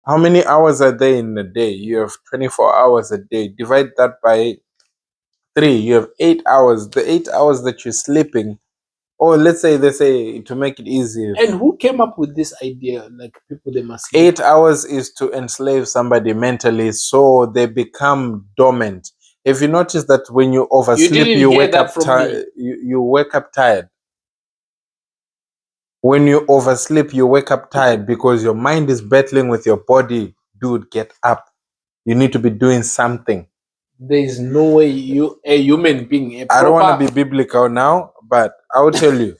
How many hours are there in a day? You have 24 hours a day. Divide that by 3. You have 8 hours. The 8 hours that you're sleeping, or let's say they say to make it easy, And who came up with this idea? Like people, they must sleep. 8 hours is to enslave somebody mentally so they become dormant. If you notice that when you oversleep, didn't you hear wake that up from tired. me. You wake up tired. When you oversleep, you wake up tired because your mind is battling with your body. Dude, get up. You need to be doing something. There is no way a human being, a I don't want to proper. be biblical now, but I will tell you.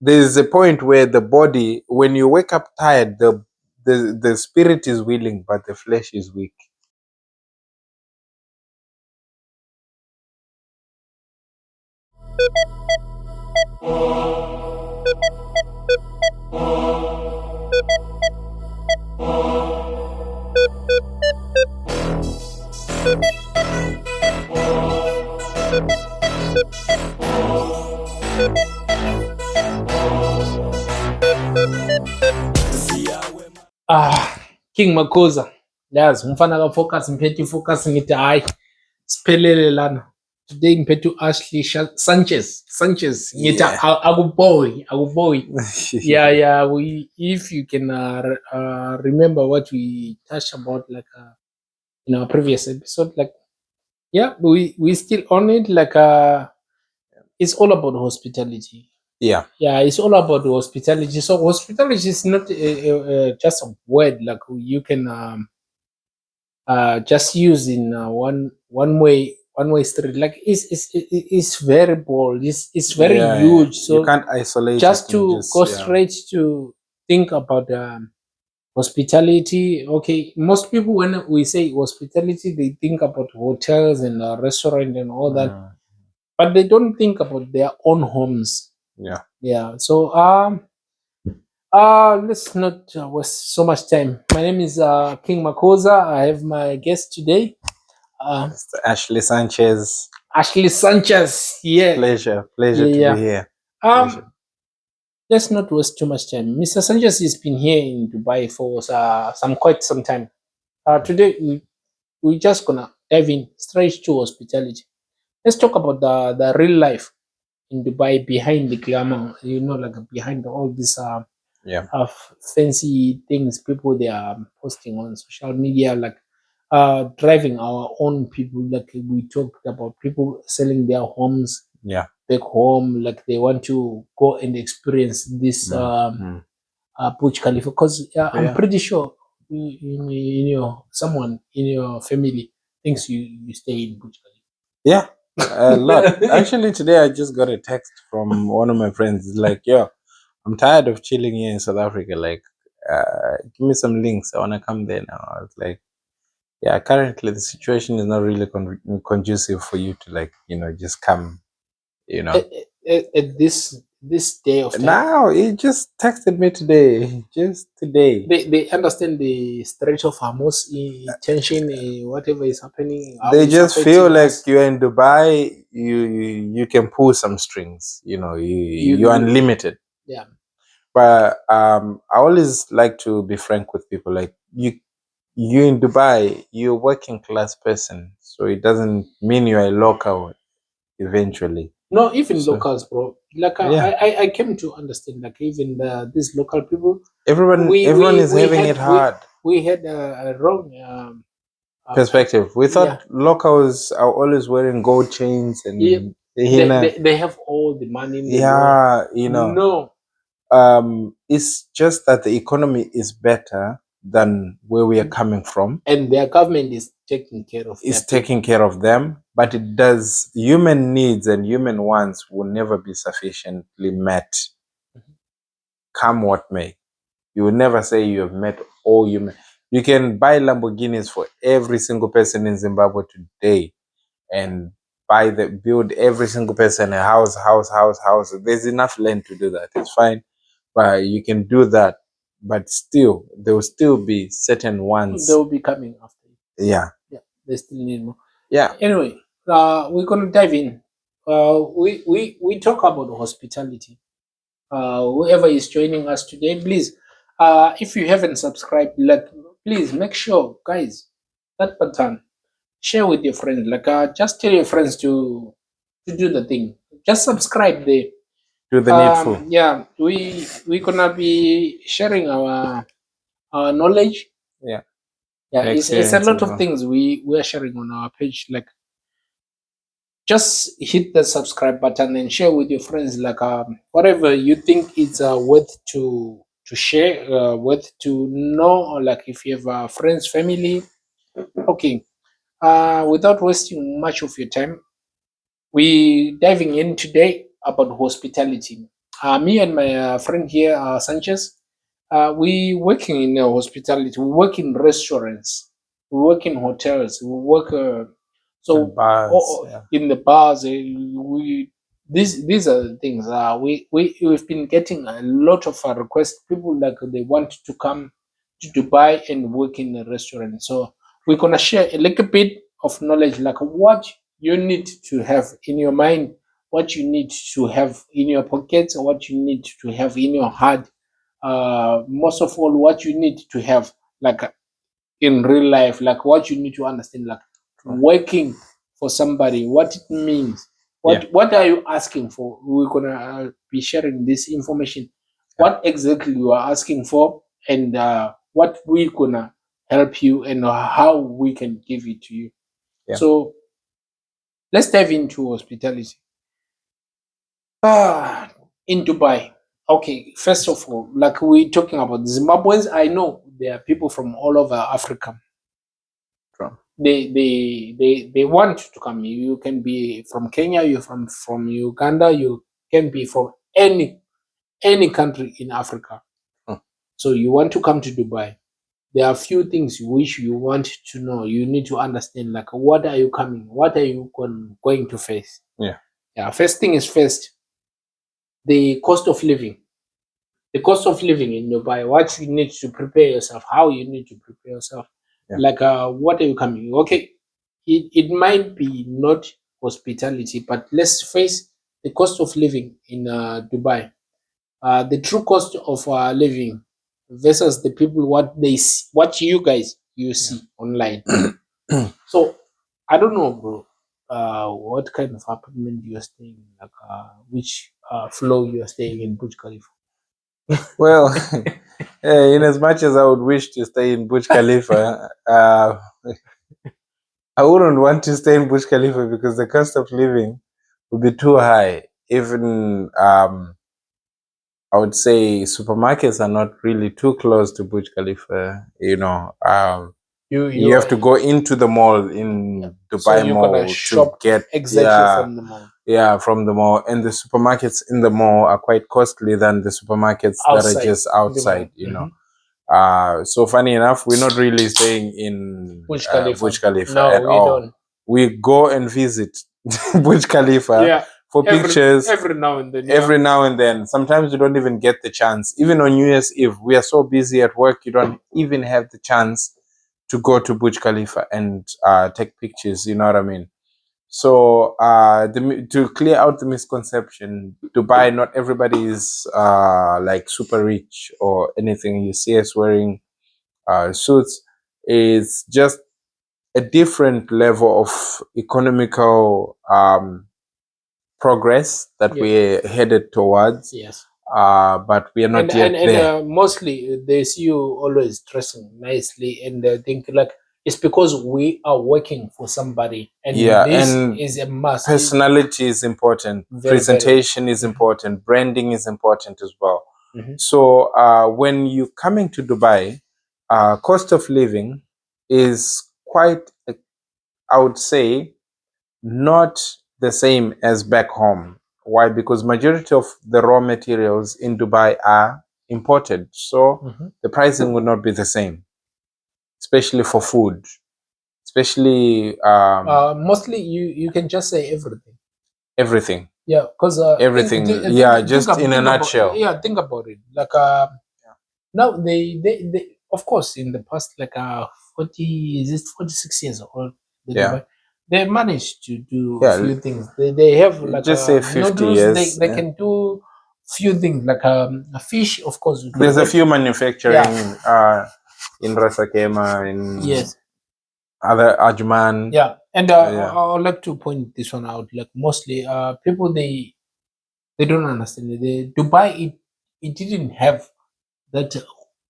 There is a point where the body, when you wake up tired, the spirit is willing, but the flesh is weak. King Makosa, yazi umfana ka-focus ngiphethe i-focus ngithi hayi siphelele lana. Today ngiphethe u-Ashley Sanchez ngithi Yeah. akuboy. Yeah, if you can remember what we touched about like in our previous episode, like yeah, we still on it, like it's all about hospitality. Yeah. Yeah, it's all about hospitality. So hospitality is not just a word like you can just use in one way street. Like it's very bold. It's very Yeah, huge. you So can't isolate just it and to just, go yeah. straight to think about hospitality. Okay, most people when we say hospitality, they think about hotels and restaurant and all that, but they don't think about their own homes. Yeah. So let's not waste so much time. My name is King Makosa. I have my guest today, Mr. Ashley Sanchez. Ashley Sanchez. Yeah, Pleasure yeah, to yeah. be here. Pleasure. Let's not waste too much time. Mr. Sanchez has been here in Dubai for quite some time. Today we just gonna dive in straight to hospitality. Let's talk about the real life in Dubai behind the glamour. You know, like behind all these Yeah. fancy things people they are posting on social media, like driving our own people. Like we talked about people selling their homes Yeah. back home, like they want to go and experience this Burj Khalifa. Because I'm pretty sure in your someone in your family thinks you stay in Burj Khalifa. Yeah. A lot. Actually, today I just got a text from one of my friends. It's like, yo, I'm tired of chilling here in South Africa. Like, give me some links. I want to come there now. I was like, yeah, currently the situation is not really conducive for you to, like, just come, At this day of time, Now, he just texted me today. Just today. they understand the Strait of Hormuz tension, whatever is happening. How They it's just feel affecting like us. you're in Dubai, you can pull some strings, you're unlimited. Yeah. But I always like to be frank with people. Like, you in Dubai, you're a working class person, so it doesn't mean you're a local eventually. No, even So, locals, bro. Like yeah, I came to understand, like even these local people, everyone is having it hard. we had a wrong Perspective. We yeah. thought locals are always wearing gold chains Yeah, and they have all the money in the world. yeah, No, it's just that the economy is better than where we are coming from. and their government is taking care of It's their taking care of them, but it does. Human needs and human wants will never be sufficiently met, come what may. You will never say you have met all human. You can buy Lamborghinis for every single person in Zimbabwe today, and build every single person a house. There's enough land to do that. It's fine, but you can do that. But still, there will still be certain ones. They will be coming after you. Yeah. Yeah, they still need more. Yeah. Anyway, we're gonna dive in. We talk about hospitality. Whoever is joining us today, please, if you haven't subscribed, like please make sure, guys, that button, share with your friends. Like, just tell your friends to do the thing. Just subscribe there. Do the needful. Yeah, we gonna be sharing our knowledge. Yeah. Yeah, it's a Experience lot as of well. things we're sharing on our page. Like, just hit the subscribe button and share with your friends. Like, whatever you think it's worth to share, worth to know, or like if you have friends, family. Okay. Without wasting much of your time, we diving in today about hospitality. Me and my friend here, Sanchez, we working in hospitality. We work in restaurants. We work in hotels. We work And so bars. Yeah. in the bars. We these are the things. We've been getting a lot of requests. People like they want to come to Dubai and work in a restaurant. So we're gonna share a little bit of knowledge, like what you need to have in your mind, what you need to have in your pockets, or what you need to have in your heart. Most of all, what you need to have, like in real life, like what you need to understand, like working for somebody, what it means, what are you asking for. We're gonna be sharing this information, what exactly you are asking for, and what we're gonna help you, and how we can give it to you. Yeah. So let's dive into hospitality. In Dubai. Okay, first of all, like we're talking about Zimbabweans, I know there are people from all over Africa. True. They want to come. You can be from Kenya, you're from Uganda, you can be from any country in Africa. Hmm. So you want to come to Dubai. There are a few things which you want to know. You need to understand, like what are you coming? What are you going to face? Yeah. Yeah. First thing is first, the cost of living. The cost of living in Dubai, what you need to prepare yourself, how you need to prepare yourself. Yeah. Like, what are you coming? Okay, it might be not hospitality, but let's face the cost of living in Dubai. The true cost of living versus the people, what they see, what you guys you see online. So I don't know, bro. What kind of apartment you're staying in? Like, which floor you're staying in Burj Khalifa? Well, in as much as I would wish to stay in Burj Khalifa, I wouldn't want to stay in Burj Khalifa because the cost of living would be too high. Even I would say supermarkets are not really too close to Burj Khalifa. You have to go into the mall in Dubai you're gonna Mall to shop get exactly from the mall. Yeah, from the mall, and the supermarkets in the mall are quite costly than the supermarkets that are just outside. So funny enough, we're not really staying in Burj Khalifa. Burj Khalifa No, at we all. don't. We go and visit Burj Khalifa for pictures every now and then. every now and then. Sometimes you don't even get the chance. Even on New Year's Eve, we are so busy at work, you don't even have the chance to go to Burj Khalifa and take pictures. You know what I mean? So to clear out the misconception, Dubai, not everybody is like super rich or anything. You see us wearing suits. It's just a different level of economical progress that we're headed towards. Yes. But we are not yet there. And mostly they see you always dressing nicely, and they think like it's because we are working for somebody, and this and is a must. Personality is important. Presentation is important. Branding is important as well. So when you're coming to Dubai, cost of living is quite, I would say, not the same as back home. Why? Because majority of the raw materials in Dubai are imported. So the pricing would not be the same, especially for food. Especially mostly you can just say everything. Everything. Yeah, because Everything. Just in a nutshell. Think about it. Like now they of course in the past, like 40, is it 46 years old? They managed to do a few things. They have like just say 50 noodles, years. they can do few things like a fish, of course. There's a few manufacturing in Rasakema, in Yes. other Ajman. Yeah, and Yeah. I would like to point this one out. Like mostly, people they don't understand it. Dubai, it didn't have that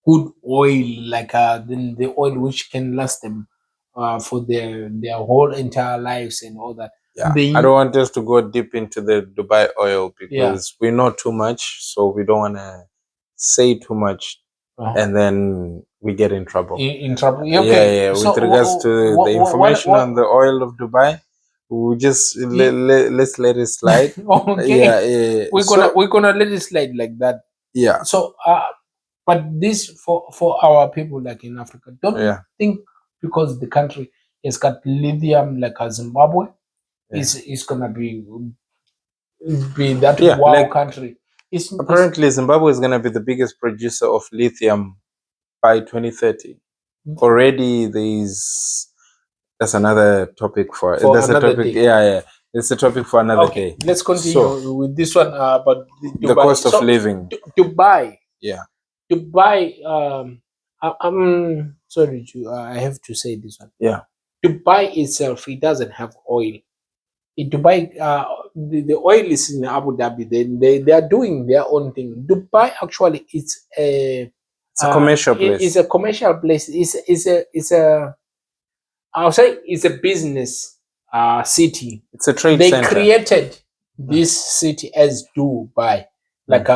good oil like the oil which can last them for their whole entire lives and all that. Yeah, They I don't want us to go deep into the Dubai oil because we know too much, so we don't want to say too much, and then we get in trouble. in trouble. Yeah, Okay. yeah. So With regards to the information on the oil of Dubai, we just let's let it slide. Okay. Yeah, yeah. We're gonna let it slide like that. Yeah. So but this for our people like in Africa, don't think because the country has got lithium like a Zimbabwe, is gonna be that wow like, country. Apparently, Zimbabwe is gonna be the biggest producer of lithium by 2030. Already, that's another topic for that's a topic. Day. Yeah. It's a topic for another day. Let's continue with this one about the cost of living. Dubai. Yeah. Dubai. I'm sorry I have to say this one. Yeah. Dubai itself, it doesn't have oil. In Dubai, the oil is in Abu Dhabi. They are doing their own thing. Dubai actually it's a commercial place. It's a commercial place. It's a I'll say it's a business city. It's a trade they center. They created this city as Dubai, like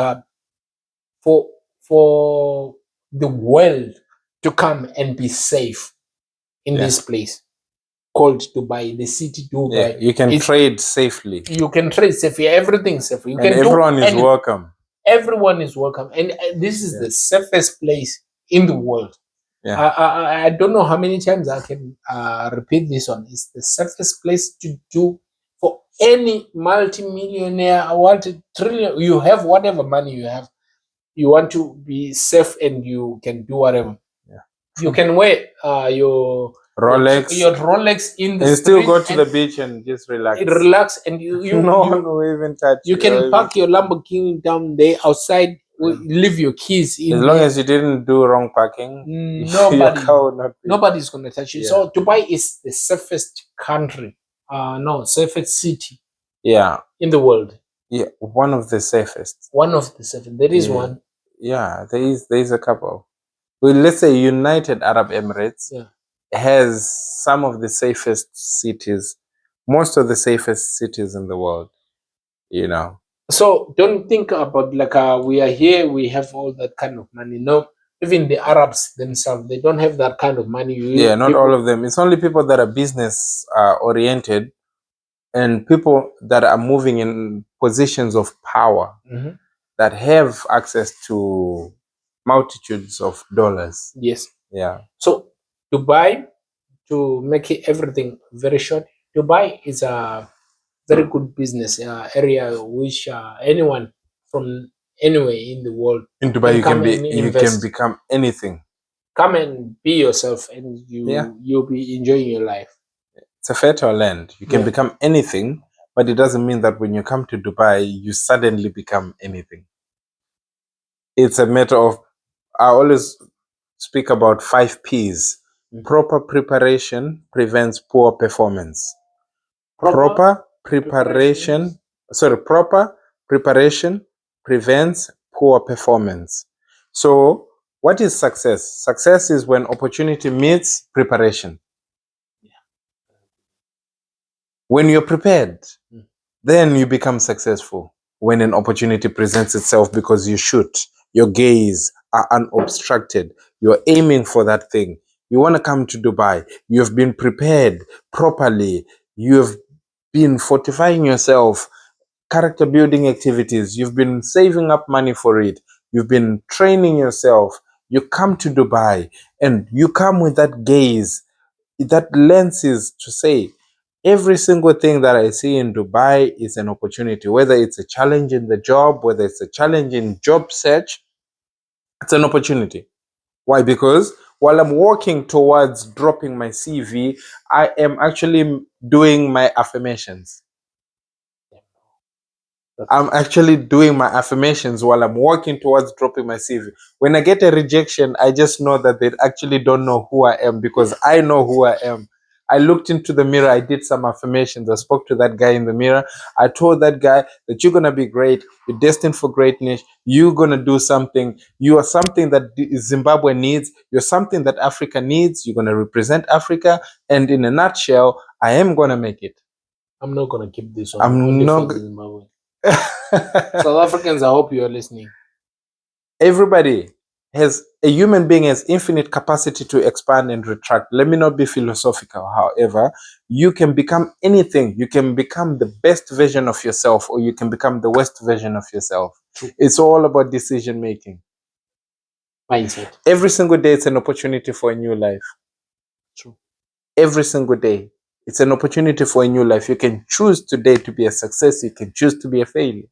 for the world to come and be safe in this place called Dubai, the city Dubai. Yeah, you can trade safely. You can trade safely. Everything's safe. You and can everyone is welcome. Everyone is welcome, and this is the safest place in the world. Yeah. I don't know how many times I can repeat this one. It's the safest place to do for any multi-millionaire, trillion. You have whatever money you have. You want to be safe and you can do whatever. Yeah. You can wear your Rolex in the and street still go to the beach and just relax. Relax and you no one will even touch you. You can park your Lamborghini down there outside. Leave your keys in. As long as you didn't do wrong parking, nobody's gonna touch you. Yeah. So Dubai is the safest country. Safest city. Yeah. In the world. Yeah, one of the safest. One of the safest. There is one. Yeah, there is a couple. Well, let's say United Arab Emirates has some of the safest cities, most of the safest cities in the world. You know. So don't think about like we are here, we have all that kind of money. No, even the Arabs themselves, they don't have that kind of money. Not all of them. It's only people that are business oriented and people that are moving in positions of power that have access to multitudes of dollars. Yes. Yeah. So Dubai, to make it everything very short, Dubai is a very good business area which anyone from anywhere in the world in Dubai you can become anything. Come and be yourself and you'll be enjoying your life. It's a fertile land. You can become anything, but it doesn't mean that when you come to Dubai you suddenly become anything. It's a matter of, I always speak about 5 P's. Proper preparation prevents poor performance. Proper preparation prevents poor performance. So what is success? Success is when opportunity meets preparation. When you're prepared, then you become successful. When an opportunity presents itself because you shoot, your gaze are unobstructed, you're aiming for that thing. You want to come to Dubai, you have been prepared properly, you have been fortifying yourself, character building activities, you've been saving up money for it, you've been training yourself, you come to Dubai and you come with that gaze, that lens is to say, every single thing that I see in Dubai is an opportunity, whether it's a challenge in the job, whether it's a challenge in job search, it's an opportunity. Why? Because while I'm walking towards dropping my CV, I am actually doing my affirmations. I'm actually doing my affirmations while I'm working towards dropping my CV. When I get a rejection, I just know that they actually don't know who I am, because I know who I am. I looked into the mirror, I did some affirmations, I spoke to that guy in the mirror. I told that guy that you're going to be great, you're destined for greatness, you're going to do something, you are something that Zimbabwe needs, you're something that Africa needs, you're going to represent Africa, and in a nutshell, I am going to make it. I'm not gonna keep this one. I'm Only not. for the Zimbabwe. South Africans, I hope you are listening. Everybody has, a human being has infinite capacity to expand and retract. Let me not be philosophical. However, you can become anything. You can become the best version of yourself, or you can become the worst version of yourself. True. It's all about decision making. Mindset. Every single day, it's an opportunity for a new life. True. Every single day, it's an opportunity for a new life. You can choose today to be a success. You can choose to be a failure.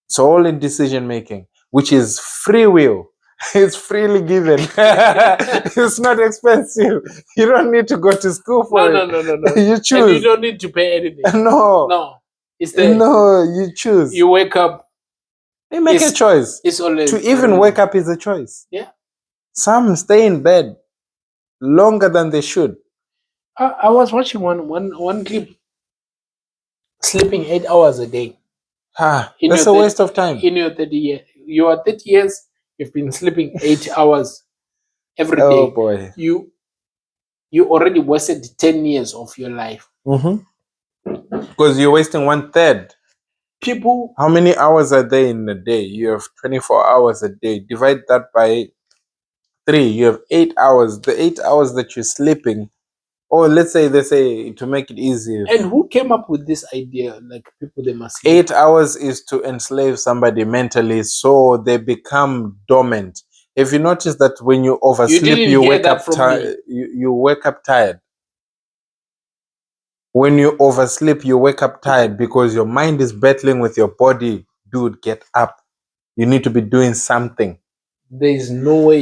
It's all in decision making, which is free will. It's freely given. It's not expensive. You don't need to go to school for it. No. You choose. And you don't need to pay anything. No. It's there. No, you choose. You wake up. You make a choice. It's always to even wake up is a choice. Yeah. Some stay in bed longer than they should. I was watching one clip. Sleeping 8 hours a day. That's a waste of time. In your 30 years, you are 30 years. You've been sleeping 8 hours every day. Oh boy! You already wasted 10 years of your life. Because you're wasting 1/3. People. How many hours are there in a day? You have 24 hours a day. Divide that by 3. You have 8 hours. The 8 hours that you're sleeping, or let's say they say to make it easy. And who came up with this idea? Like, people, they must sleep. 8 hours is to enslave somebody mentally, so they become dormant. If you notice that when you oversleep, you wake up tired. You wake up tired. When you oversleep, you wake up tired because your mind is battling with your body. Dude, get up. You need to be doing something. There is no way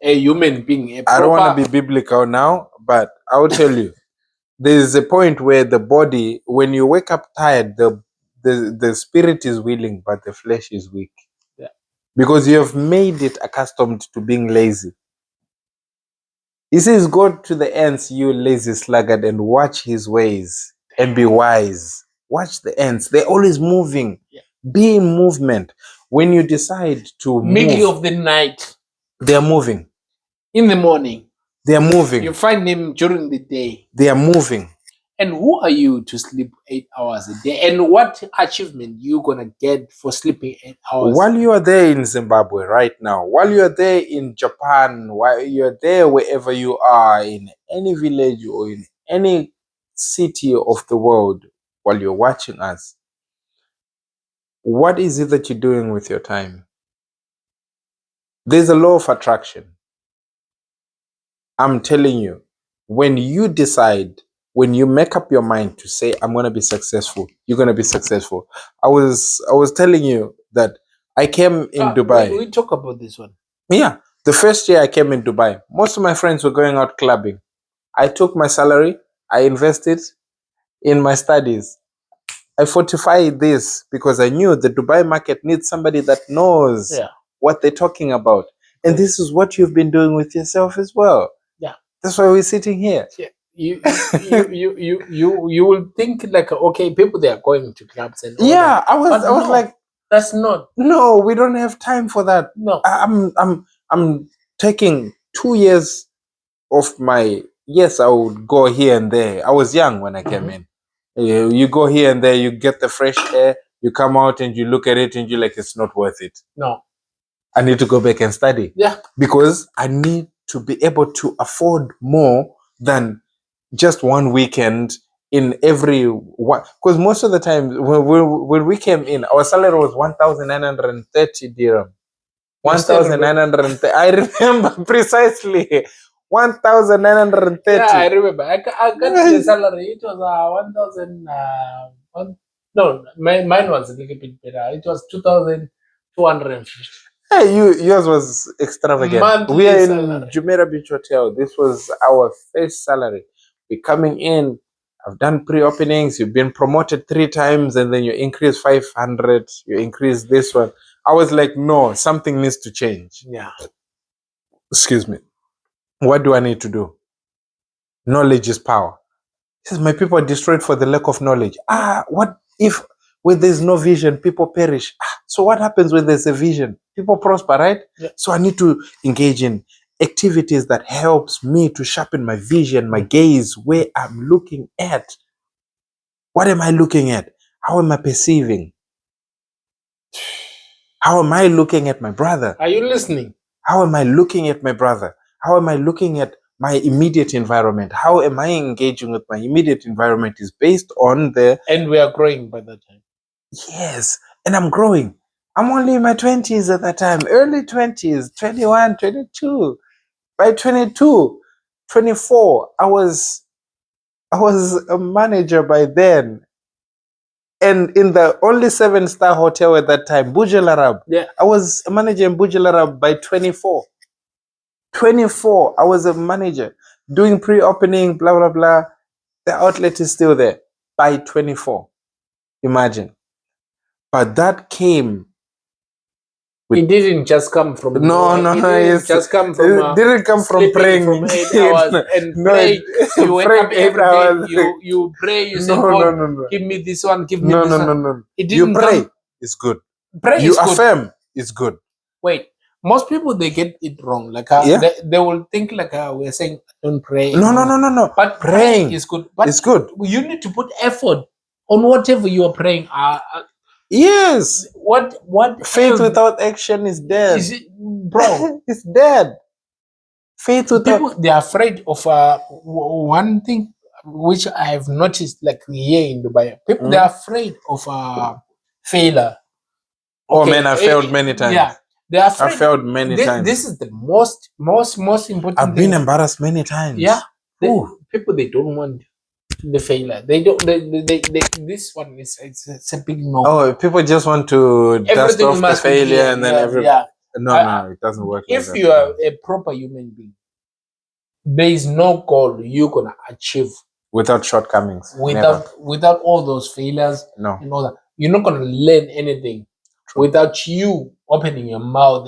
a human being. I don't want to be biblical now, but I will tell you. There is a point where the body, when you wake up tired, the spirit is willing, but the flesh is weak. Yeah. Because you have made it accustomed to being lazy. He says, go to the ants, you lazy sluggard, and watch his ways and be wise. Watch the ants. They're always moving. Yeah. Be in movement. When you decide to middle move, of the night, they're moving. In the morning, they're moving. You find them during the day. They are moving. And who are you to sleep 8 hours a day? And what achievement you gonna get for sleeping 8 hours? While you are there in Zimbabwe right now, while you are there in Japan, while you are there wherever you are, in any village or in any city of the world, while you're watching us, what is it that you're doing with your time? There's a law of attraction. I'm telling you, when you decide, when you make up your mind to say, I'm going to be successful, you're going to be successful. I was telling you that I came in Dubai. We talk about this one. Yeah. The first year I came in Dubai, most of my friends were going out clubbing. I took my salary, I invested in my studies. I fortified this because I knew the Dubai market needs somebody that knows what they're talking about. And this is what you've been doing with yourself as well. Yeah. That's why we're sitting here. Yeah. You will think like, okay, people, they are going to clubs and all that. I was like, that's not. No, we don't have time for that. No. I'm taking 2 years of my, yes, I would go here and there. I was young when I came in. You go here and there, you get the fresh air, you come out and you look at it and you're like, it's not worth it. No. I need to go back and study. Yeah. Because I need to be able to afford more than just one weekend in every one. Because most of the time when we came in, our salary was 1,930 dirham. 1,930. I remember precisely. 1,930. Yeah, I remember. I got the salary. It was 1,000. No, mine was a little bit better. It was 2,250. Hey, yours was extravagant. Monthly we are salary. In Jumeirah Beach Hotel. This was our first salary. We're coming in. I've done pre-openings. You've been promoted 3 times, and then you increase 500. You increase this one. I was like, no, something needs to change. Yeah. Excuse me. What do I need to do? Knowledge is power. He says, my people are destroyed for the lack of knowledge. What if when there's no vision, people perish? So what happens when there's a vision? People prosper, right? Yeah. So I need to engage in activities that helps me to sharpen my vision, my gaze, where I'm looking at. What am I looking at? How am I perceiving? How am I looking at my brother? Are you listening? How am I looking at my brother? How am I looking at my immediate environment? How am I engaging with my immediate environment is based on the... And we are growing by that time. Yes, and I'm growing. I'm only in my 20s at that time, early 20s, 21, 22. By 22, 24, I was a manager by then. And in the only 7-star hotel at that time, Burj Al Arab. Yeah. I was a manager in Burj Al Arab by 24. 24, I was a manager doing pre-opening, blah, blah, blah. The outlet is still there by 24. Imagine. But that came... It didn't just come from... No, it didn't just come from... it didn't come from sleeping praying. from 8 hours and No, pray. You wake praying up 8 every hours. day, you pray, you say, No, God, no. give me this one, give me No, this no, one. no, no. It You didn't pray, come. it's good. Pray You is good. affirm, it's good. Wait, most people, they get it wrong. Like Yeah. they will think like we're saying don't pray. No. But praying is good. But it's good. you need to put effort on whatever you are praying. Yes. What Faith else without action is dead. is it, bro? It's dead. Faith without... People, they're afraid of one thing which I have noticed, like here in Dubai. People, they're afraid of failure. Oh man, I failed many times. Yeah, they're afraid. I failed many times. This is the most important I've thing. been embarrassed many times. Yeah, people, they don't want the failure. They don't. They this one is it's a big no. Oh, people just want to dust Everything off the must be failure clear. and then No, it doesn't work like If that. you are a proper human being, there is no goal you're gonna achieve Without shortcomings. without all those failures. No. And all that. You're not gonna learn anything without you opening your mouth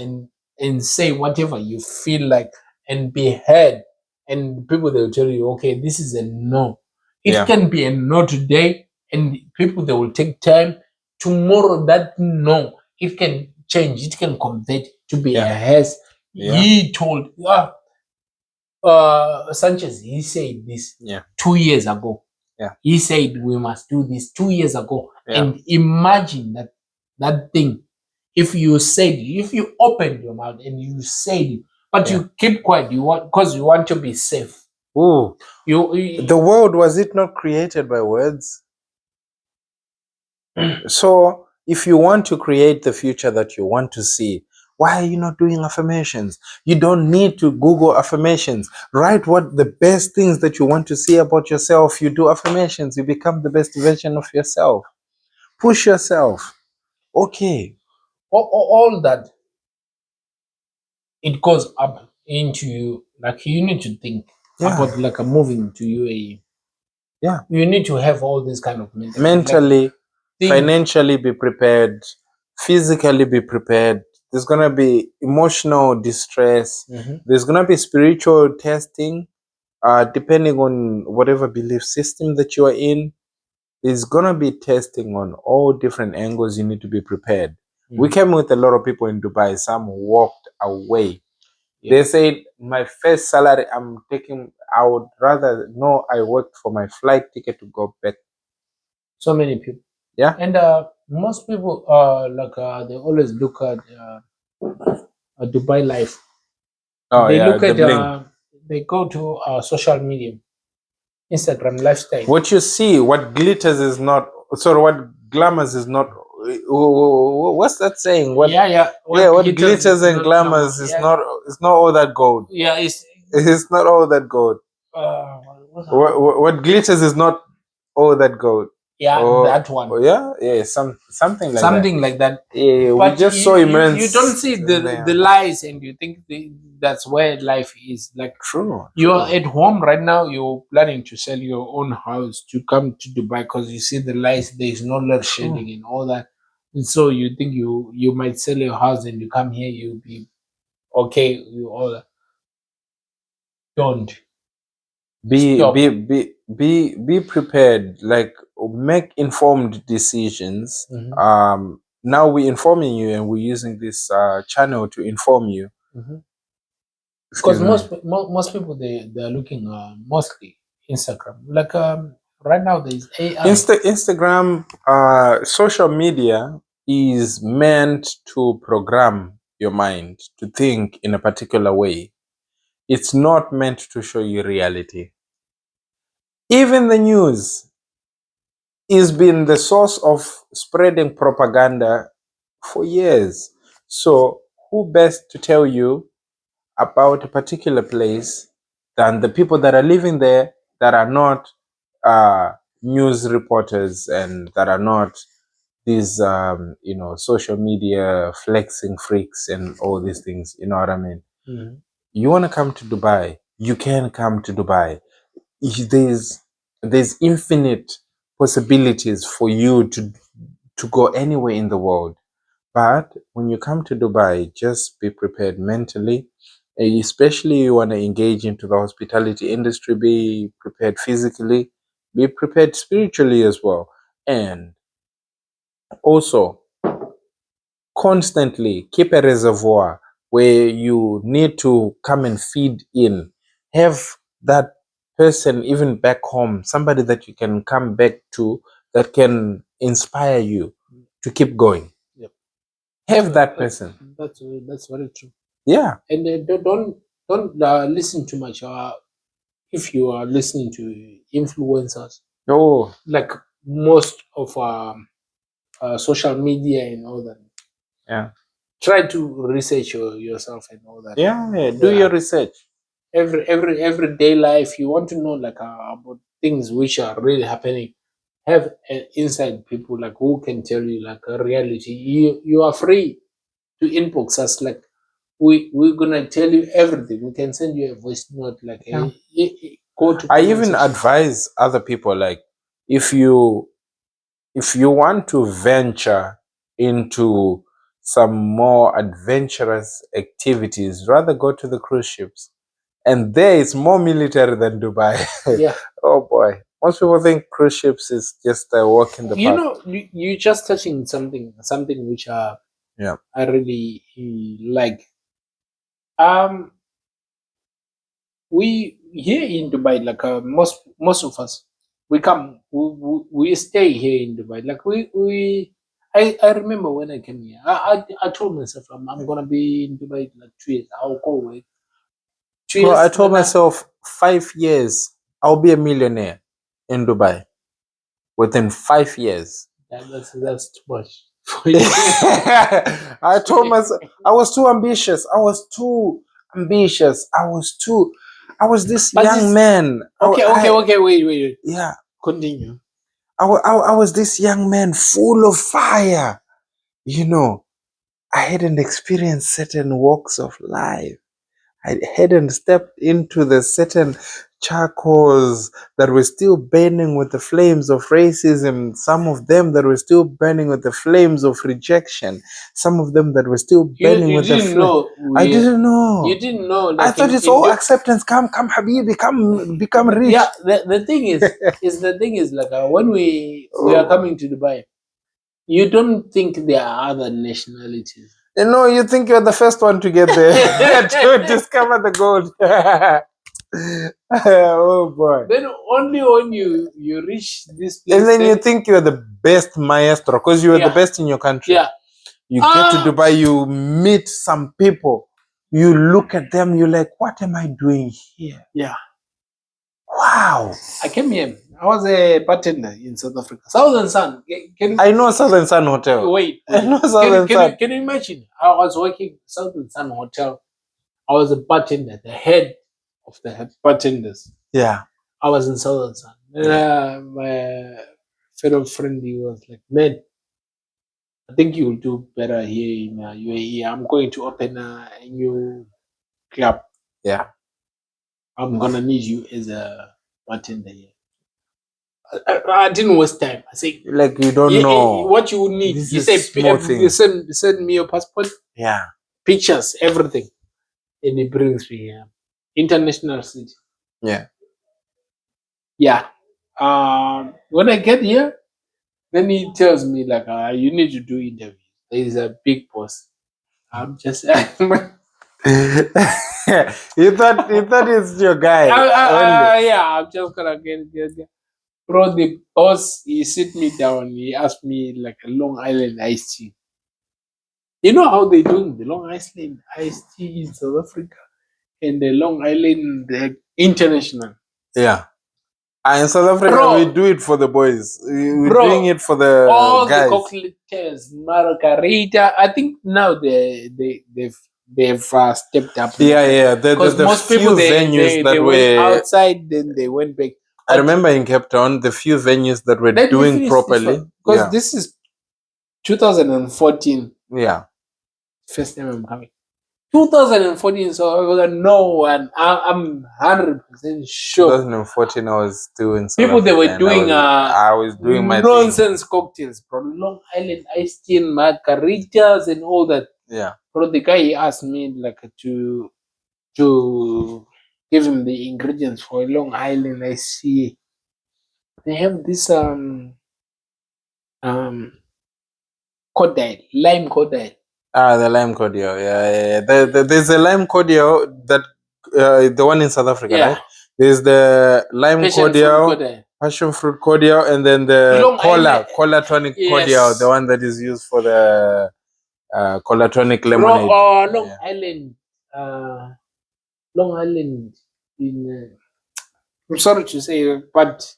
and say whatever you feel like and be heard. And people, they'll tell you, okay, this is a no. It can be a no today, and people, they will take time. Tomorrow, that no, it can change. It can convert to be a yes. He told Sanchez, he said this 2 years ago. He said we must do this 2 years ago. And imagine that thing. If you said, if you opened your mouth and you said it, but you keep quiet, because you want to be safe. Ooh. The world, was it not created by words? So if you want to create the future that you want to see, why are you not doing affirmations? You don't need to Google affirmations. Write what the best things that you want to see about yourself. You do affirmations, you become the best version of yourself. Push yourself. Okay. All that, it goes up into you. Like you need to think about like a moving to UAE. Yeah. You need to have all this kind of mentally, financially be prepared, physically be prepared. There's gonna be emotional distress. There's gonna be spiritual testing, depending on whatever belief system that you are in. There's gonna be testing on all different angles. You need to be prepared. We came with a lot of people in Dubai. Some walked away. They said, my first salary I'm taking, I would rather know I worked for my flight ticket to go back. So many people. Yeah. And most people they always look at Dubai life. They look at they go to social media, Instagram lifestyle. What you see, what glitters is not, sorry, what glamours is not, what's that saying? What glitters and glamours is not, it's not all that gold. Yeah, it's not all that gold. What glitters is not all that gold. Yeah, or, that one. Something like Something like that. Yeah, we But just saw immense. you don't see the lies, and you think that's where life is. Like, True. you're at home right now, you're planning to sell your own house to come to Dubai because you see the lies, there's no load shedding and all that. And so you think you might sell your house and you come here, you'll be okay, you all that. Don't stop. Be prepared. Like, make informed decisions. Mhm. Now we're informing you, and we're using this channel to inform you. Because Excuse me. most people they're looking mostly Instagram. Like right now there's AI. Instagram, social media is meant to program your mind to think in a particular way. It's not meant to show you reality. Even the news is been the source of spreading propaganda for years. So who best to tell you about a particular place than the people that are living there, that are not news reporters, and that are not these social media flexing freaks and all these things. You know what I mean? Mhm. You want to come to Dubai, you can come to Dubai. There's infinite possibilities for you to go anywhere in the world. But when you come to Dubai, just be prepared mentally. Especially you want to engage into the hospitality industry, be prepared physically, be prepared spiritually as well. And also, constantly keep a reservoir where you need to come and feed in. Have that person even back home, somebody that you can come back to, that can inspire you to keep going. Yep. Have that person. That's very true. Yeah. And don't listen too much. If you are listening to influencers, Oh, like most of social media and all that, yeah. try to research yourself and all that. Yeah. Do Yeah. your research. Everyday life, you want to know like about things which are really happening. Have inside people like who can tell you like a reality. You are free to inbox us. Like we're gonna tell you everything. We can send you a voice note. Like Yeah. go to I comment even section. advise other people, like, if you want to venture into some more adventurous activities, rather go to the cruise ships. And there it's more military than Dubai. Yeah. Oh boy. Most people think cruise ships is just a walk in the You park. know, you just touching something which Yeah. I really like. Um, we here in Dubai, like most of us, we come, we stay here in Dubai. Like I remember when I came here, I told myself I'm gonna be in Dubai like 2 years. I'll go away. Two Bro, I years, told then myself 5 years I'll be a millionaire in Dubai within 5 years. that's too much for you. I told myself I was too ambitious. I was this But young it's man. okay. Wait. Yeah. Continue. I was this young man full of fire. You know, I hadn't experienced certain walks of life. I hadn't stepped into the certain charcoals that were still burning with the flames of racism, some of them that were still burning with the flames of rejection, some of them that were still burning You with the didn't flame. know I didn't you know. didn't know I like thought it's all acceptance. Come, Habibi, become rich. yeah, the thing is like when we are Oh. coming to Dubai, you don't think there are other nationalities. You know, you think you're the first one to get there to discover the gold. Oh boy. Then only when you reach this And place, then you then think you're the best maestro because you are the yeah, best in your country. yeah. You get to Ah, Dubai, you meet some people, you look at them, you're like, what am I doing here? yeah. Wow. I came here. I was a bartender in South Africa. Southern Sun. Can I know Southern Sun Hotel. wait. I know Southern Sun. Can you imagine? I was working Southern Sun Hotel. I was a bartender, the head of the head bartenders. Yeah. I was in Southern Sun. My fellow friend, he was like, man, I think you'll do better here in UAE. I'm going to open a new club. Yeah. I'm gonna need you as a bartender here. I didn't waste time. I said, Like you don't know. what you would need. This He is said, small things. send me your passport, Yeah. pictures, everything, and he brings me here. International city. Yeah. Yeah. When I get here, then he tells me like, you need to do interview. There is a big boss. I'm just, you thought it's your guy. Only. yeah. I'm just gonna get. Bro, the boss, he sit me down. He asked me like a Long Island iced tea. You know how they doing the Long Island iced tea in South Africa and the Long Island international. Yeah. In South Africa, we Bro, do it for the boys. We're bro, doing it for the all guys. the cocktails, margarita. I think now they've stepped up. Yeah. Because The most few people venues that they went were. outside, then they went back. I remember in Cape Town, the few venues that were Let me doing finish this properly. one because Yeah. this is 2014. Yeah. First time I'm coming. 2014, so no one. I'm 100% sure. 2014, I was still in South People they Africa were and doing I was doing my thing. nonsense cocktails, bro. Long Island iced tea, and margaritas, and all that. Yeah. Bro, the guy he asked me like to give him the ingredients for a Long Island iced tea. They have this um cordial, lime cordial. The lime cordial. Yeah. There's a lime cordial that the one in South Africa, Yeah, right? There's the lime passion fruit cordial, cordial. passion fruit cordial, and then the Long Island, cola tonic cordial, the yes. one that is used for the cola tonic Bro, lemonade. Long Yeah. Island, uh, Long Island. I'm sorry to say, but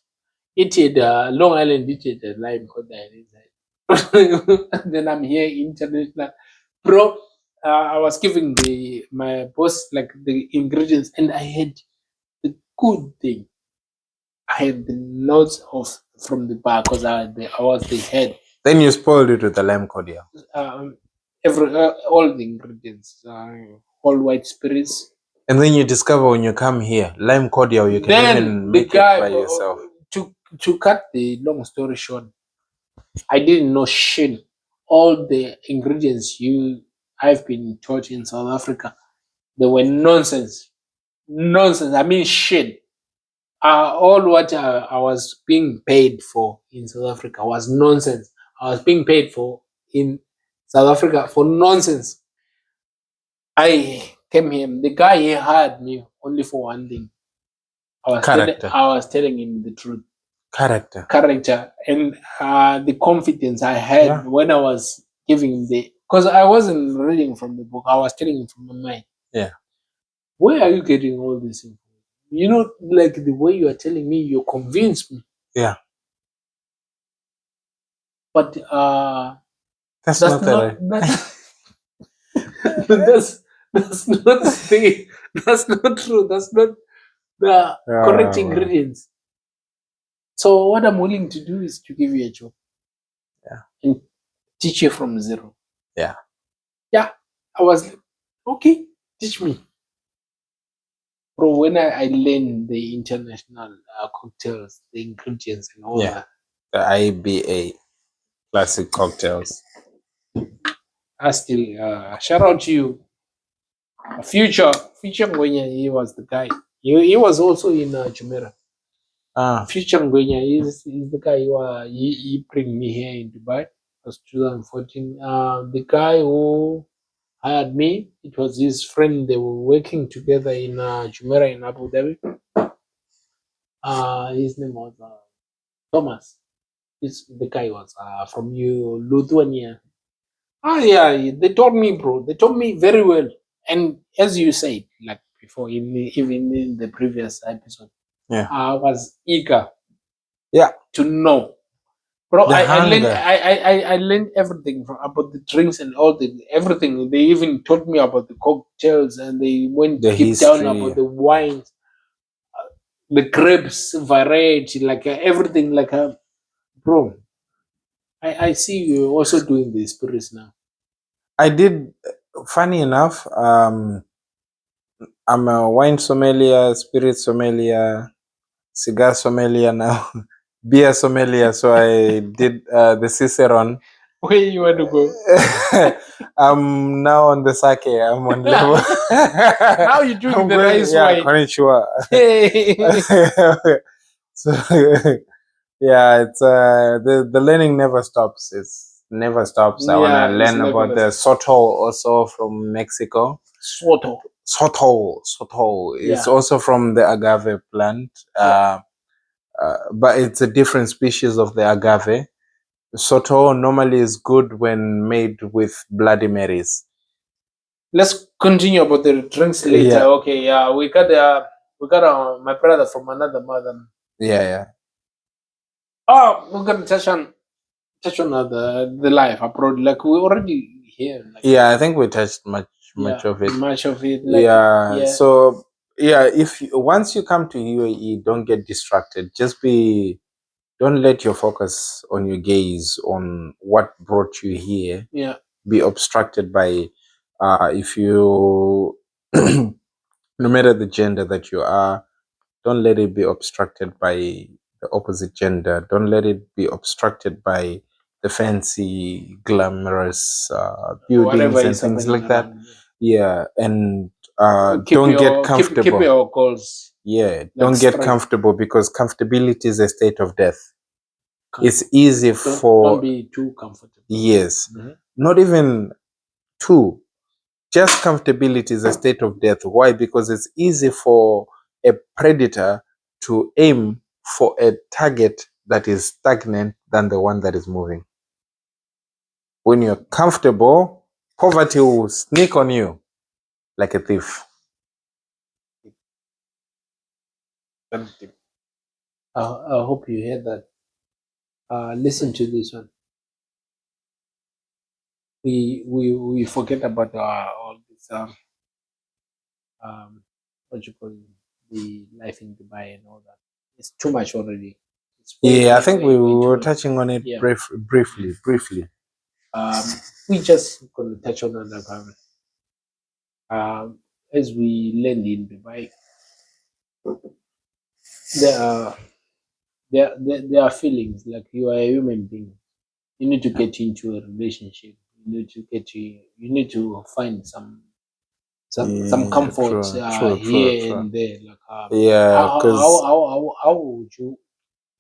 it had Long Island. It had a lime cordial inside. And then I'm here international, bro. I was giving my boss like the ingredients, and I had the good thing. I had the notes of from the bar because I was the head. Then you spoiled it with the lime cordial. Um, all the ingredients, all white spirits. And then you discover when you come here, lime cordial, you can Then even the make guy it by yourself. to cut the long story short, I didn't know shit. All the ingredients I've been taught in South Africa, they were nonsense. Nonsense. I mean shit. All what I was being paid for in South Africa was nonsense. I was being paid for in South Africa for nonsense. I came here. The guy he hired me only for one thing. Character. I was telling him the truth. Character. And the confidence I had when I was giving because I wasn't reading from the book, I was telling him from my mind. Yeah. Where are you getting all this information? You know, like the way you are telling me, you convinced me. Yeah. But that's not that's not the that's not true. That's not the correct ingredients. So what I'm willing to do is to give you a job. Yeah. And teach you from zero. Yeah. Yeah. I was like, okay, teach me. Bro, when I learned the international cocktails, the ingredients and all that. The IBA classic cocktails. I still shout out to you. Future Ngwenya, he was the guy. He was also in Jumeirah. Future Ngwenya is the guy he bring me here in Dubai. It was 2014. The guy who hired me, it was his friend. They were working together in Jumeirah in Abu Dhabi. His name was Thomas. The guy was from Lithuania. Yeah, they told me, bro. They told me very well. And as you said, like before, even in the previous episode, I was eager, to know, bro. I learned everything about the drinks and everything. They even told me about the cocktails, and they went deep down about the wines, the grapes variety, like everything, like Bro, I see you also doing the spirits now. I did. Funny enough, I'm a wine sommelier, spirit sommelier, cigar sommelier now, beer sommelier. So I did the Cicerone. Where you want to go? I'm now on the sake. I'm on level. Now you're doing I'm the going. rice Yeah, wine. konnichiwa. Hey. So yeah, it's the learning never stops. It's never stops. I wanna Yeah, it's learn not about gonna the soto also from Mexico. Soto. Soto. It's Yeah. also from the agave plant. Yeah. But it's a different species of the agave. Soto normally is good when made with Bloody Marys. Let's continue about the drinks later. Yeah, Okay, yeah, we got my brother from another mother. yeah. Oh, we're gonna touch on the life abroad. Like we already here, like Yeah, I think we touched much yeah, of it. much of it. Like Yeah. yeah, So yeah, if once you come to UAE, don't get distracted. Don't let your focus on your gaze on what brought you here yeah. be obstructed by if you no matter the gender that you are, don't let it be obstructed by the opposite gender. Don't let it be obstructed by the fancy, glamorous Whatever buildings and is things happening like that. around. Yeah, and Keep don't get your keep comfortable. your goals Yeah, like don't get straight. comfortable because comfortability is a state of death. Com- It's easy don't for, be too comfortable. yes, Mhm. not even two. Just comfortability is a state of death. Why? Because it's easy for a predator to aim for a target that is stagnant than the one that is moving. When you're comfortable, poverty will sneak on you like a thief. I hope you hear that. Listen to this one. We forget about all this what you call it, the life in Dubai and all that. It's too much already. It's Yeah, I think we way too were much. touching on it Yeah. briefly. Um, we just gonna touch on that. As we land in Dubai, there are there are feelings like you are a human being. You need to get into a relationship. You need to find some Yeah, comfort here true. and there. Like Yeah, because how would you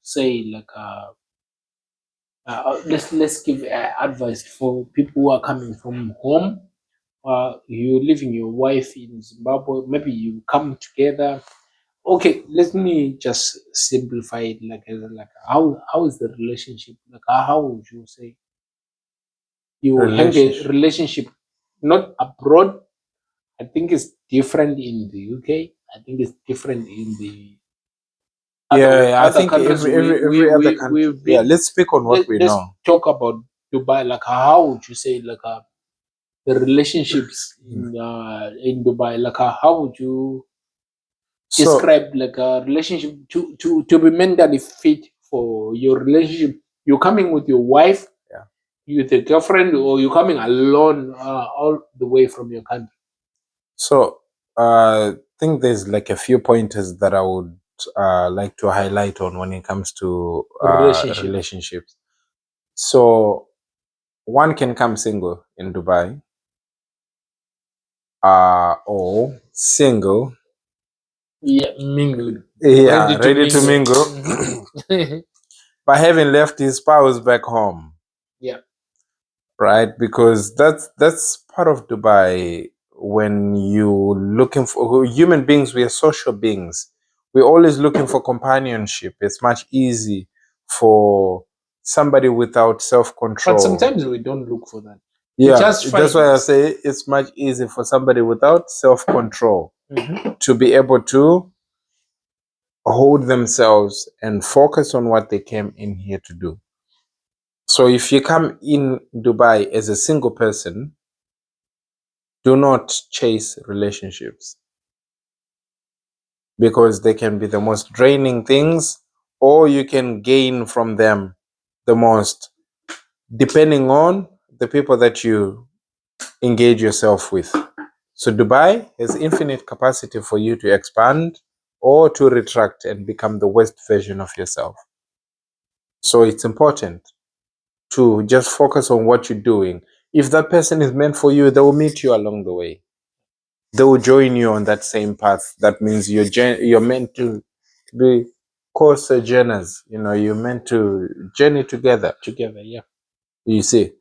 say like let's give advice for people who are coming from home. You're leaving your wife in Zimbabwe. Maybe you come together. Okay, let me just simplify it like how is the relationship? Like how would you say you hang a relationship. relationship not abroad? I think it's different in the UK. I think it's different in the Yeah, I other think countries every other country. we've Yeah, been. let's speak on what we Let's know. talk about Dubai. Like how would you say like the relationships in Dubai? Like how would you So describe like a relationship to be mentally fit for your relationship? You're coming with your wife, yeah. you with a girlfriend, or you're coming alone all the way from your country. So I think there's like a few pointers that I would like to highlight on when it comes to Relationship. relationships. So one can come single in Dubai, or single, Yeah, mingling. yeah, Ready to ready to mingle. mingle, but having left his spouse back home, Yeah. right? Because that's part of Dubai. When you looking for human beings, we are social beings. We're always looking for companionship. It's much easy for somebody without But self-control. sometimes we don't look for that. We Yeah, just that's find why I it. say it's much easier for somebody without self-control Mhm. to be able to hold themselves and focus on what they came in here to do. So if you come in Dubai as a single person, do not chase relationships because they can be the most draining things, or you can gain from them the most, depending on the people that you engage yourself with. So Dubai has infinite capacity for you to expand or to retract and become the worst version of yourself. So it's important to just focus on what you're doing. If that person is meant for you, they will meet you along the way. They will join you on that same path. That means you're meant to be co-sojourners. You're meant to journey together. Yeah. You see,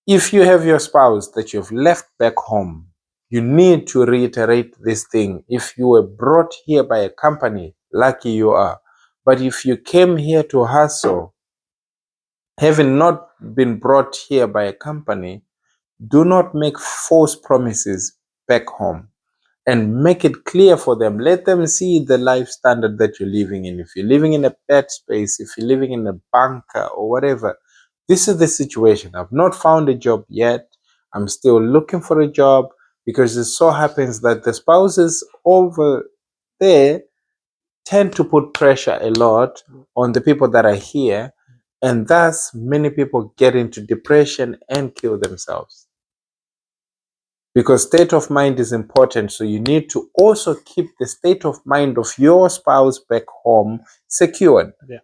if you have your spouse that you've left back home, you need to reiterate this thing. If you were brought here by a company, lucky you are. But if you came here to hustle, having not been brought here by a company, do not make false promises back home, and make it clear for them. Let them see the life standard that you're living in. If you're living in a bed space, if you're living in a bunker or whatever, this is the situation. I've not found a job yet. I'm still looking for a job, because it so happens that the spouses over there tend to put pressure a lot on the people that are here, and thus many people get into depression and kill themselves. Because state of mind is important, so you need to also keep the state of mind of your spouse back home secured. Yeah.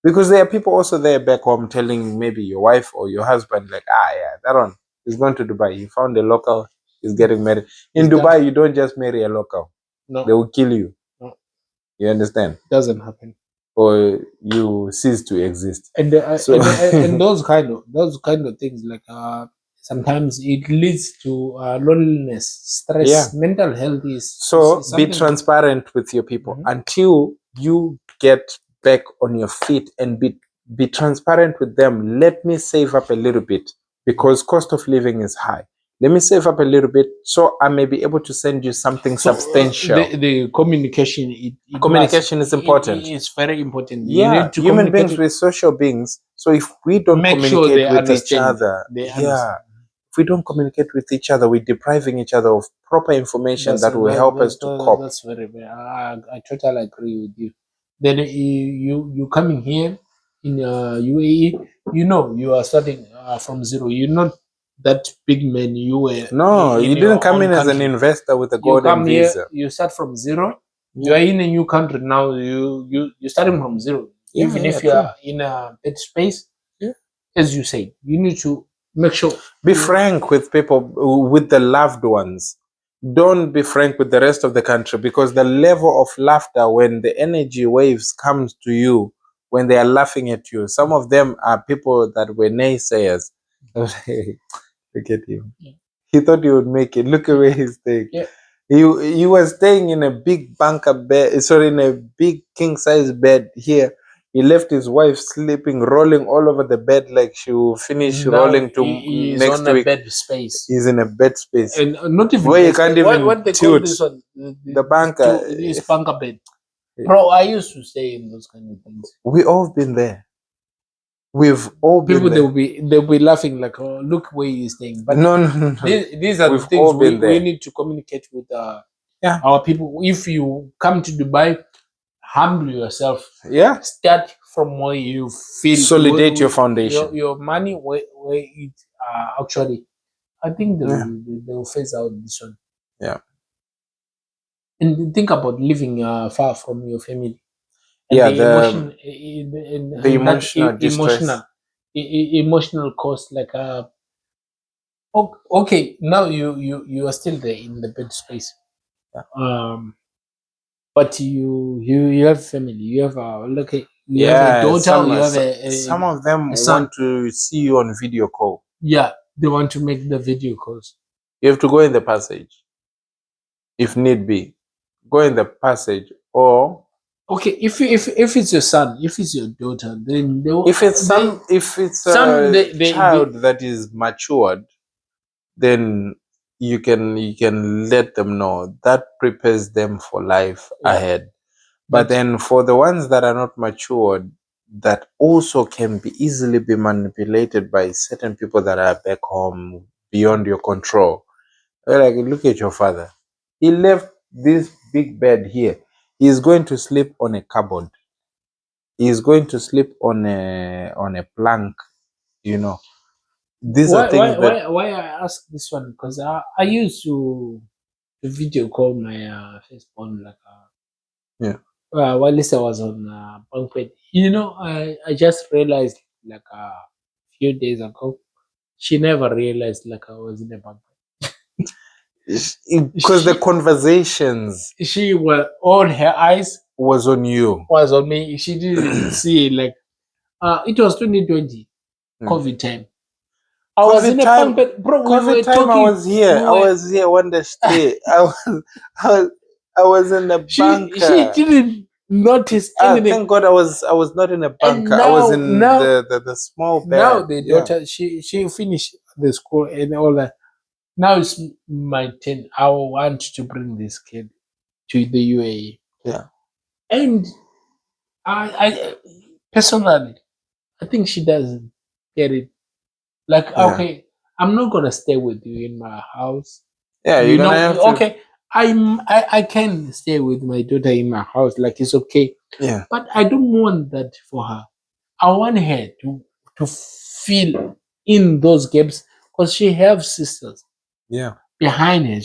Because there are people also there back home telling maybe your wife or your husband, like, yeah, that one is going to Dubai. You found a local, is getting married. In Dubai, you don't just marry a local. No. They will kill you. No. You understand? Doesn't happen. Or you cease to exist. And and those kind of things, like sometimes it leads to loneliness, stress, mental health is. So is be something. transparent with your people until you get back on your feet, and be transparent with them. Let me save up a little bit, because cost of living is high. Let me save up a little bit so I may be able to send you something substantial. The communication, Communication is important. It's very important. Yeah, You need to human beings communicate. with social beings. So if we don't Make sure communicate they with each understand. other, They understand. if we don't communicate with each other, we're depriving each other of proper information that will help us to cope. That's very bad. I totally agree with you. Then you coming here in UAE, you are starting from zero. You're not that big man you were. No, you didn't come in as an country. investor with a You golden come here, visa. you start from zero. You are in a new country now. You're starting from zero. Even if you are in a bed space, as you say, you need to make sure. Be frank with people, with the loved ones. Don't be frank with the rest of the country, because the level of laughter, when the energy waves comes to you, when they are laughing at you, some of them are people that were naysayers. Look at him. He thought he would make it. Look at where he's staying. He was staying in a big bunker bed, sorry, in a big king size bed here. He left his wife sleeping, rolling all over the bed like she will finish Now rolling to he is next on week. a bed space. He's in a bed space. And not even where you can't even what they tilt. call this one, The bunker. this bunker bed. Bro, I used to stay in those kind of things. We all been there. We've all been People there. they'll be laughing like, oh, look where he's staying. But no. These are the We've things all been there. we need to communicate with our people. If you come to Dubai, humble yourself. Yeah. Start from where you feel. Solidate your foundation. Your money where it actually. I think they'll phase out this one. Yeah. And think about living far from your family. And Yeah, the emotional distress. Emotional cost, like okay, now you are still there in the bed space. But you have family, you have you have a daughter, you have some of them a son. want to see you on video call. Yeah, they want to make the video calls. You have to go in the passage, if need be. Go in the passage, or okay, if it's your son, if it's your daughter, then if it's a child that is matured, then you can let them know. That prepares them for life ahead. But then for the ones that are not matured, that also can be easily be manipulated by certain people that are back home beyond your control. Like, look at your father. He left this big bed here. He's going to sleep on a cupboard. He's going to sleep on a plank. These are things that why I ask this one? Because I used to video call my firstborn yeah while I was on bunk bed. I just realized a few days ago. She never realized I was in a bunk bed. because the conversations She was all her eyes was on you. was on me. She didn't see it was 2020 Mm. COVID time. I was in a bunk bed, bro. We COVID were time. I talking. was here. We I were. was here one day stay. I was, I was in the She bunker. didn't notice anything. Thank God I was not in a And bunker. I was in the small now bed. the Yeah. daughter she finished the school and all that. Now it's my turn. I want to bring this kid to the UAE, Yeah. and I personally I think she doesn't get it. Yeah. Okay, I'm not gonna stay with you in my house. Yeah. You're gonna have to. Okay, I can stay with my daughter in my house. It's okay, Yeah. but I don't want that for her. I want her to fill in those gaps because she has sisters Yeah. behind her.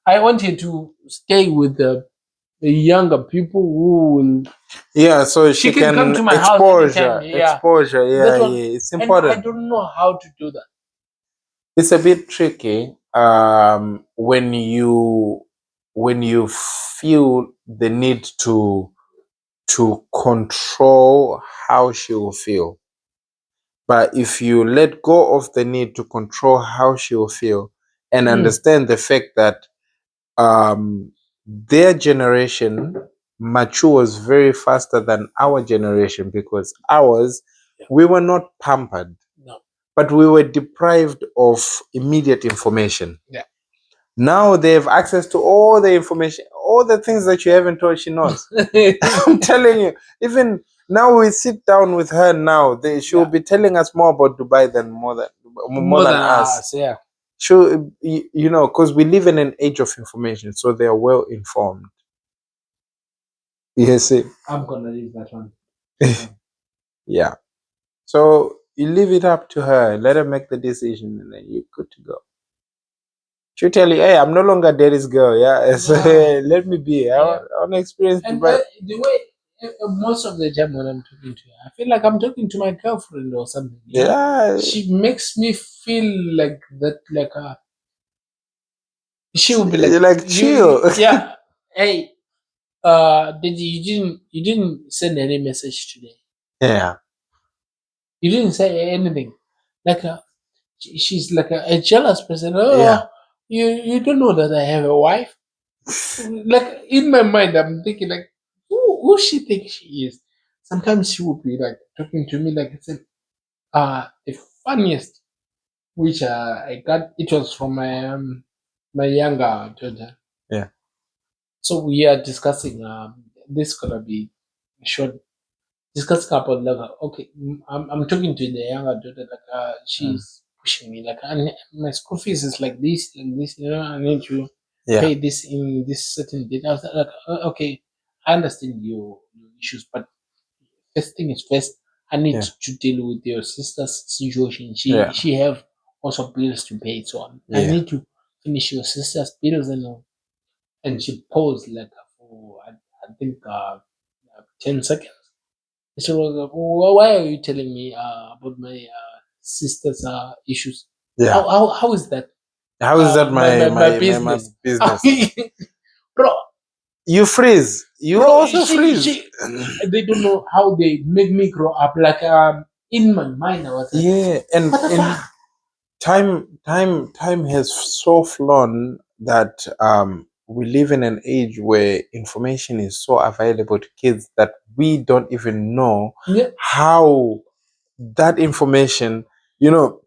I want her to stay with the younger people who will. Yeah. So She she can come can to my house anytime. exposure. Yeah, Exposure. that Yeah. one. Yeah. It's And I important. don't know how to do that. It's a bit tricky. When you feel the need to control how she will feel. But if you let go of the need to control how she will feel and Mm. understand the fact that their generation matures very faster than our generation, because ours, we were not pampered, No. but we were deprived of immediate information. Yeah. Now they have access to all the information, all the things that you haven't told she knows. I'm telling you, even now we sit down with her now, she will Yeah. be telling us more about Dubai than more More than than us. us, yeah. Because we live in an age of information, so they are well informed. Yes, I'm gonna leave that one. yeah. So you leave it up to her, let her make the decision, and then you're good to go. She'll tell you, "Hey, I'm no longer daddy's girl. Yeah, so, let me be. I want to experience And Dubai." the way most of the time when I'm talking to her, I feel like I'm talking to my girlfriend or something. Yeah, She makes me feel like that, she will be like, you like chill. yeah, hey, did you didn't send any message today? Yeah, You didn't say anything. She's like a jealous person. yeah, Oh, you don't know that I have a wife. In my mind, I'm thinking who she thinks she is. Sometimes she would be talking to me like I said, the funniest, which I got. It was from my younger daughter. yeah, So we are discussing. This gonna be short. Discussing about okay, I'm talking to the younger daughter mm, she's pushing me and my school fees is like this and this. I need to yeah, pay this in this certain date. I was okay, I understand your issues, but first thing is first. I need yeah, to deal with your sister's situation. yeah, She have also bills to pay, so I yeah, need to finish your sister's bills and all. And she paused for I think 10 seconds. She was like, why are you telling me about my sister's issues? yeah. How is that How is that my my business? business? Bro, You freeze. You bro, also freeze. they don't know how they make me grow up. In my mind, I was like, Yeah, and what the fuck? time has so flown that we live in an age where information is so available to kids that we don't even know Yeah, how that information, you know,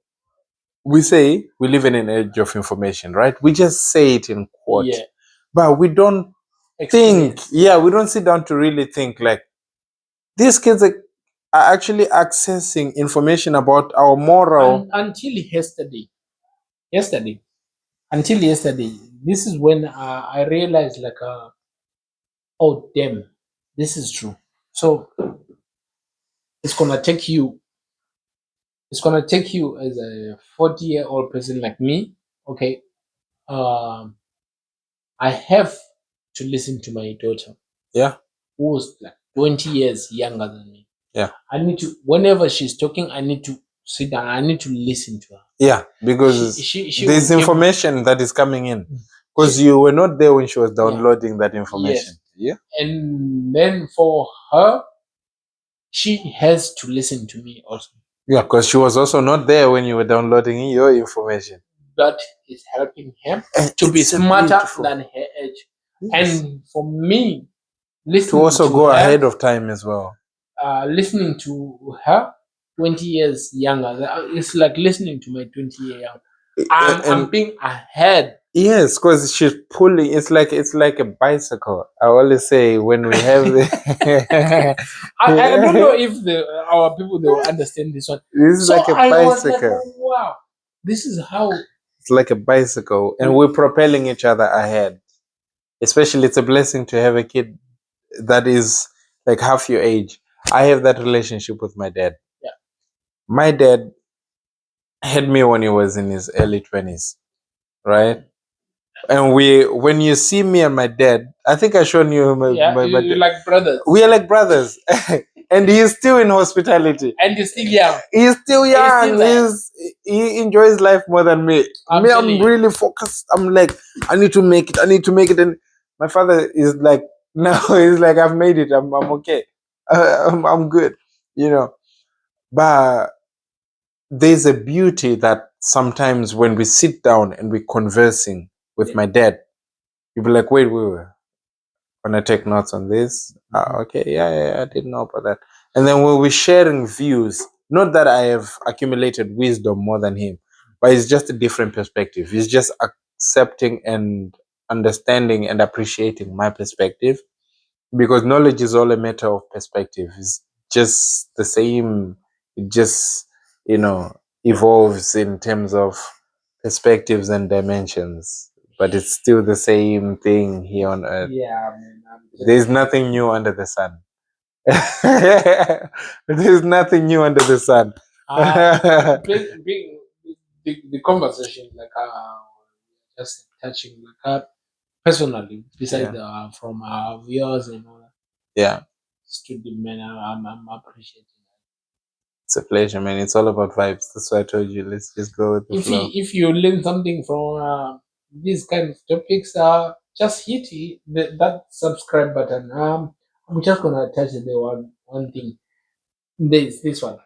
we say we live in an age of information, right? We just say it in quotes, yeah, but we don't think, experience. yeah, we don't sit down to really think like these kids are actually accessing information about our moral. Until yesterday, until yesterday, this is when I realized oh damn, this is true. So it's gonna take you. It's gonna take you as a 40-year-old person like me. Okay, um, I have to listen to my daughter, Yeah. who's like 20 years younger than me. Yeah. I need to, whenever she's talking, I need to sit down. I need to listen to her. Yeah, because She there's will give, information that is coming in. Because you were not there when she was downloading that information. yes. Yeah. And then for her, she has to listen to me also. Yeah, because she was also not there when you were downloading your information. That is helping him And to be it's smarter beautiful. than her age. Yes. And for me, To listening also to go her, ahead of time as well. listening to her 20 years younger, it's like listening to my 20-year young. I'm being ahead. Yes, because she's pulling. It's like a bicycle. I always say when we have the. I don't know if our people they will understand this one. This is So like a I was like, bicycle. oh, wow, this is how. It's like a bicycle, and we're propelling each other ahead. Especially, it's a blessing to have a kid that is like half your age. I have that relationship with my dad. Yeah. My dad had me when he was in his early 20s, right? And when you see me and my dad, I think I shown you my you're dad. like brothers. We are like brothers. And he's still in hospitality. And you're still young. He's still young. Still he enjoys life more than me. I'm really focused. I'm like, I need to make it. I need to make it. And my father is like, no, he's like, I've made it. I'm okay. I'm good. You know. But there's a beauty that sometimes when we sit down and we're conversing with my dad, you'll be like, wait. Gonna take notes on this. Okay, yeah, I didn't know about that. And then when we're sharing views, not that I have accumulated wisdom more than him, but it's just a different perspective. He's just accepting and understanding and appreciating my perspective, because knowledge is all a matter of perspective. It's just the same. It just, evolves in terms of perspectives and dimensions, but it's still the same thing here on earth. Yeah, man. There's nothing new under the sun. There's nothing new under the sun. The conversation, like just touching, like personally, besides from our viewers and all that. Yeah, Student man, I'm appreciating. it's a pleasure, man. It's all about vibes. That's why I told you. Let's just go with the flow. If you learn something from these kind of topics, just hit that subscribe button. I'm just gonna touch the one thing. This one,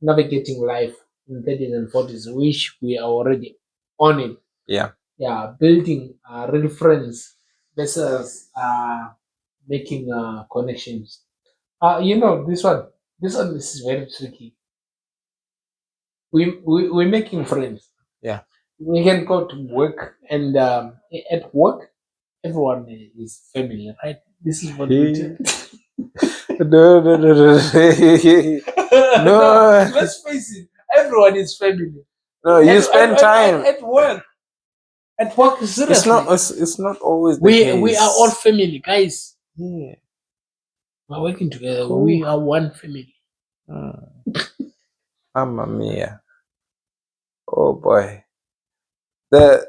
navigating life in 30s and 40s, which we are already on it. Yeah. Yeah, building real friends versus making connections. This one is very tricky. We're making friends. Yeah. We can go to work, and at work, everyone is family, right? This is what we do. No. No. Let's face it, everyone is family. No, you spend time at work. At work, seriously. It's not always the we case. we are all family, guys. Yeah. We're working together. Cool. We are one family. Mamma mia. Oh boy. The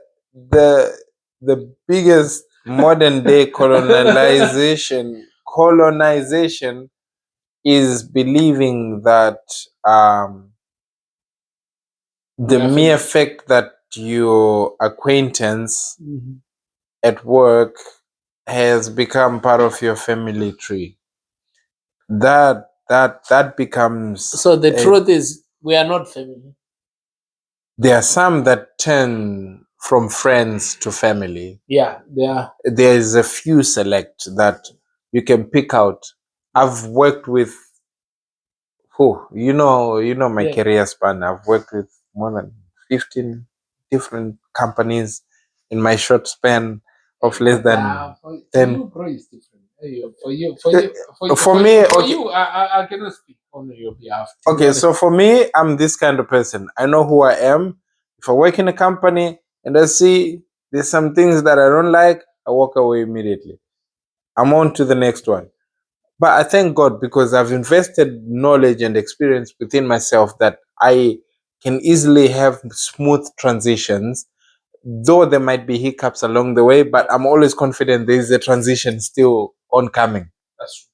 biggest modern day colonization is believing that the mere fact that your acquaintance at work has become part of your family tree. That becomes. So the truth is, we are not family. There are some that turn from friends to family. Yeah, they are. There's a few select that you can pick out. I've worked with my career span. I've worked with more than 15 different companies in my short span of less than 10. For you, bro, it's different. I cannot speak on your behalf. Okay, so for me, I'm this kind of person. I know who I am. If I work in a company and I see there's some things that I don't like, I walk away immediately. I'm on to the next one. But I thank God because I've invested knowledge and experience within myself that I can easily have smooth transitions, though there might be hiccups along the way, but I'm always confident there is a transition still oncoming. That's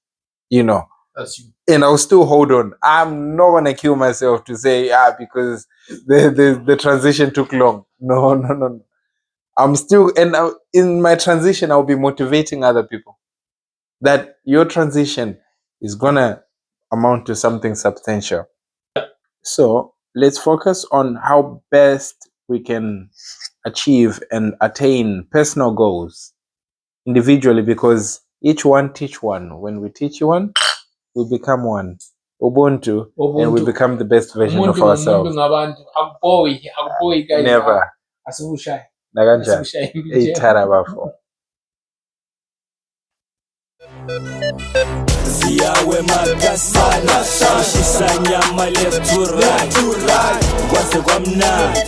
you know. That's you. And I'll still hold on. I'm not gonna kill myself to say, because the transition took long. No, no, no, no. I'm still, and in my transition, I'll be motivating other people that your transition is gonna amount to something substantial. So let's focus on how best we can achieve and attain personal goals individually, because each one teach one. When we teach one, we become one. Ubuntu, and we become the best version of Umuntu, ourselves. ngabantu. Akuboyi guys. Never. Asibushayi. Nakanja. Itarabafo. Ziyawe makasana Shisanyama left to right Kwase kwamnati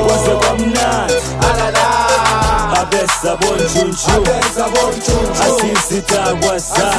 Kwase kwamnati Abesa bonjunju Asisita kwasa